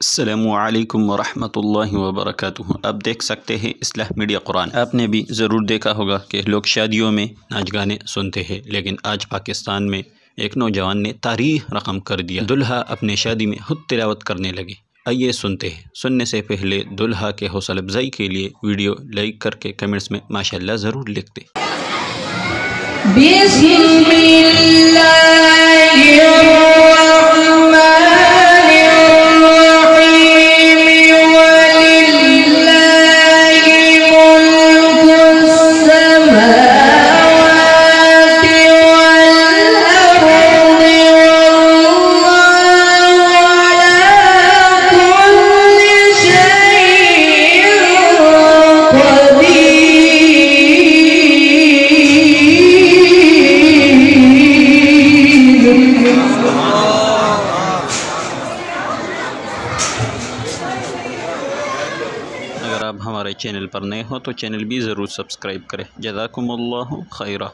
अस्सलामुअलैकुम वरहमतुल्लाहि वबरकातुहू। अब देख सकते हैं इस्लाह मीडिया कुरान। आपने भी ज़रूर देखा होगा कि लोग शादियों में नाच गाने सुनते हैं, लेकिन आज पाकिस्तान में एक नौजवान ने तारीख रकम कर दिया। दुल्हा अपने शादी में खुद तिलावत करने लगे। आइए सुनते हैं। सुनने से पहले दुल्हा के हौसला अफजाई के लिए वीडियो लाइक करके कमेंट्स में माशाअल्लाह ज़रूर लिखते। अगर आप हमारे चैनल पर नए हो तो चैनल भी ज़रूर सब्सक्राइब करें। जज़ाकुमुल्लाहु खैरा।